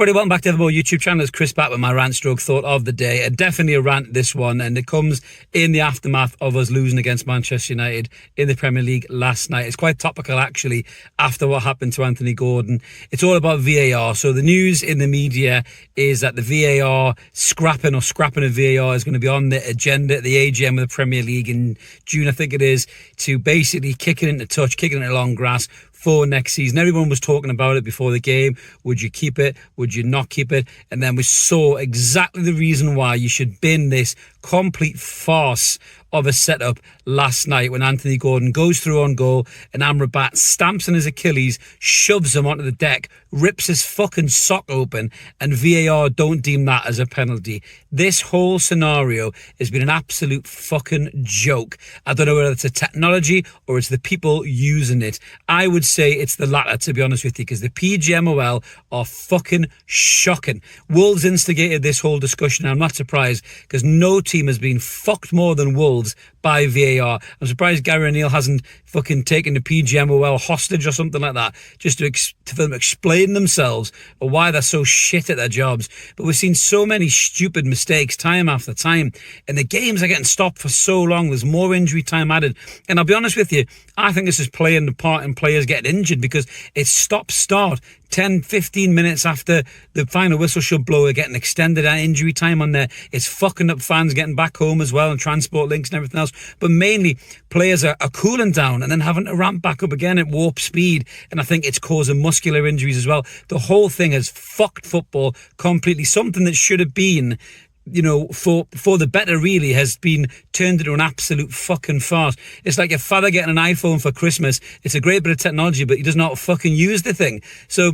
everybody, welcome back to the Evermore YouTube channel. It's Chris back with my rant stroke thought of the day. Definitely a rant, this one, and it comes in the aftermath of us losing against Manchester United in the Premier League last night. It's quite topical, actually, after what happened to Anthony Gordon. It's all about VAR. So the news in the media is that the VAR scrapping of VAR is going to be on the agenda at the AGM of the Premier League in June, I think it is, to basically kick it into touch, kick it into long grass for next season. Everyone was talking about it before the game. Would you keep it? Would you not keep it? And then we saw exactly the reason why you should bin this complete farce of a setup last night when Anthony Gordon goes through on goal and Amrabat stamps on his Achilles, shoves him onto the deck, rips his fucking sock open, and VAR don't deem that as a penalty. This whole scenario has been an absolute fucking joke. I don't know whether it's the technology or it's the people using it. I would say it's the latter, to be honest with you, because the PGMOL are fucking shocking. Wolves instigated this whole discussion, and I'm not surprised, because no team has been fucked more than Wolves by VAR. I'm surprised Gary O'Neill hasn't fucking taken the PGMOL hostage or something like that, just to them explain themselves or why they're so shit at their jobs. But we've seen so many stupid mistakes time after time, and the games are getting stopped for so long. There's more injury time added, and I'll be honest with you, I think this is playing the part in players getting injured, because it's stop-start 10-15 minutes after the final whistle should blow. We're getting extended injury time on there. It's fucking up fans getting back home as well, and transport links and everything else. But mainly players are cooling down and then having to ramp back up again at warp speed, and I think it's causing muscular injuries as well. The whole thing has fucked football completely. Something that should have been, you know, for the better, really, has been turned into an absolute fucking farce. It's like your father getting an iPhone for Christmas. It's a great bit of technology, but he does not fucking use the thing. So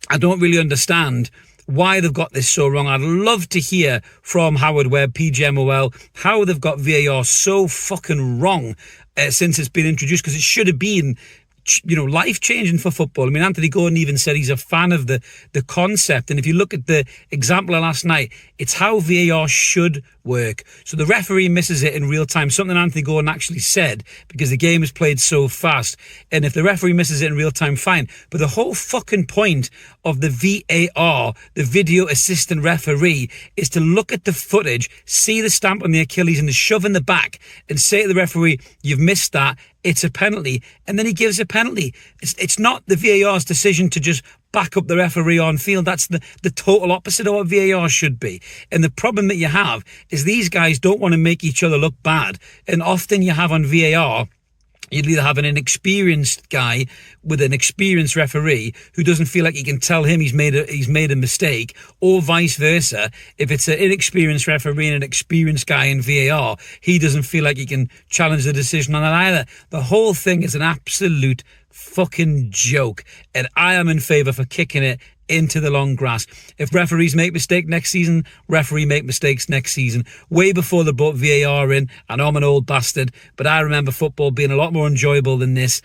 I don't really understand why they've got this so wrong. I'd love to hear from Howard Webb, PGMOL, how they've got VAR so fucking wrong since it's been introduced, because it should have been, you know, life-changing for football. I mean, Anthony Gordon even said he's a fan of the concept. And if you look at the example of last night, it's how VAR should work. So the referee misses it in real time, something Anthony Gordon actually said, because the game is played so fast. And if the referee misses it in real time, fine. But the whole fucking point of the VAR, the video assistant referee, is to look at the footage, see the stamp on the Achilles and the shove in the back, and say to the referee, you've missed that, it's a penalty, and then he gives a penalty. It's not the VAR's decision to just back up the referee on field. That's the total opposite of what VAR should be. And the problem that you have is these guys don't want to make each other look bad, and often you have on VAR, you'd either have an inexperienced guy with an experienced referee who doesn't feel like he can tell him he's made a mistake, or vice versa. If it's an inexperienced referee and an experienced guy in VAR, he doesn't feel like he can challenge the decision on that either. The whole thing is an absolute fucking joke, and I am in favour for kicking it into the long grass. If referees make mistakes next season, referee make mistakes next season. Way before they brought VAR in, I know I'm an old bastard, but I remember football being a lot more enjoyable than this.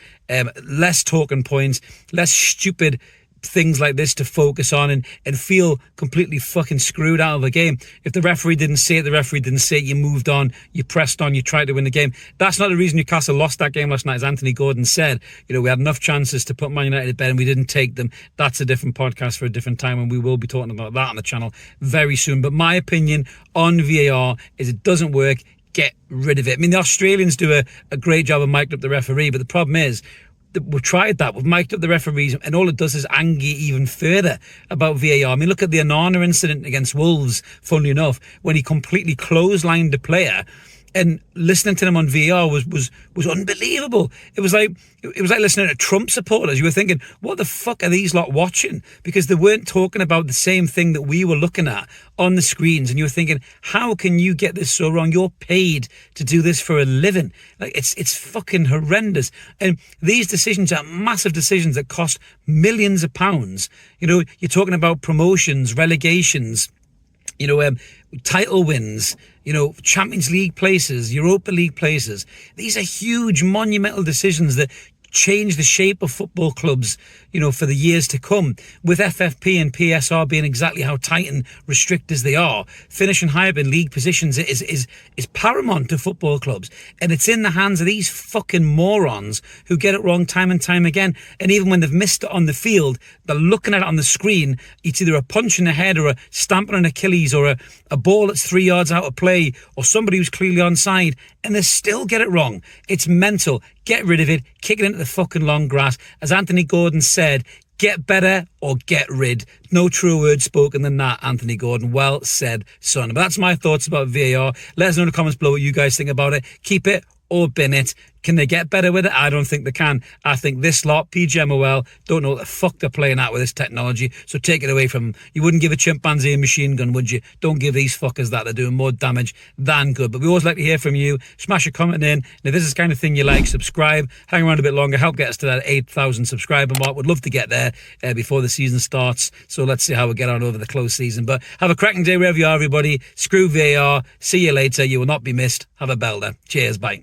Less talking points, less stupid things like this to focus on, and feel completely fucking screwed out of a game. If the referee didn't say it, the referee didn't say it, you moved on, you pressed on, you tried to win the game. That's not the reason Newcastle lost that game last night, as Anthony Gordon said. You know, we had enough chances to put Man United to bed and we didn't take them. That's a different podcast for a different time, and we will be talking about that on the channel very soon. But my opinion on VAR is it doesn't work. Get rid of it. I mean, the Australians do a great job of mic'd up the referee, but the problem is, we've tried that. We've mic'd up the referees, and all it does is anger even further about VAR. I mean, look at the Onana incident against Wolves, funnily enough, when he completely clotheslined the player, and listening to them on VAR was unbelievable. It was like listening to Trump supporters. You were thinking, what the fuck are these lot watching? Because they weren't talking about the same thing that we were looking at on the screens, and you were thinking, how can you get this so wrong? You're paid to do this for a living. Like, it's fucking horrendous. And these decisions are massive decisions that cost millions of pounds. You know, you're talking about promotions, relegations, you know, title wins, you know, Champions League places, Europa League places. These are huge, monumental decisions that change the shape of football clubs, for the years to come. With FFP and PSR being exactly how tight and restrict as they are, finishing higher in league positions is paramount to football clubs. And it's in the hands of these fucking morons who get it wrong time and time again. And even when they've missed it on the field, they're looking at it on the screen. It's either a punch in the head or a stamping on Achilles or a ball that's 3 yards out of play or somebody who's clearly onside, and they still get it wrong. It's mental. Get rid of it. Kick it into the fucking long grass. As Anthony Gordon said, get better or get rid. No truer word spoken than that, Anthony Gordon. Well said, son. But that's my thoughts about VAR. Let us know in the comments below what you guys think about it. Keep it or bin it. Can they get better with it? I don't think they can. I think this lot, PGMOL, don't know what the fuck they're playing at with this technology, so take it away from them. You wouldn't give a chimpanzee a machine gun, would you? Don't give these fuckers that. They're doing more damage than good. But we always like to hear from you. Smash a comment in. And if this is the kind of thing you like, subscribe. Hang around a bit longer. Help get us to that 8,000 subscriber mark. Would love to get there before the season starts. So let's see how we get on over the close season. But have a cracking day wherever you are, everybody. Screw VAR. See you later. You will not be missed. Have a belter. Cheers. Bye.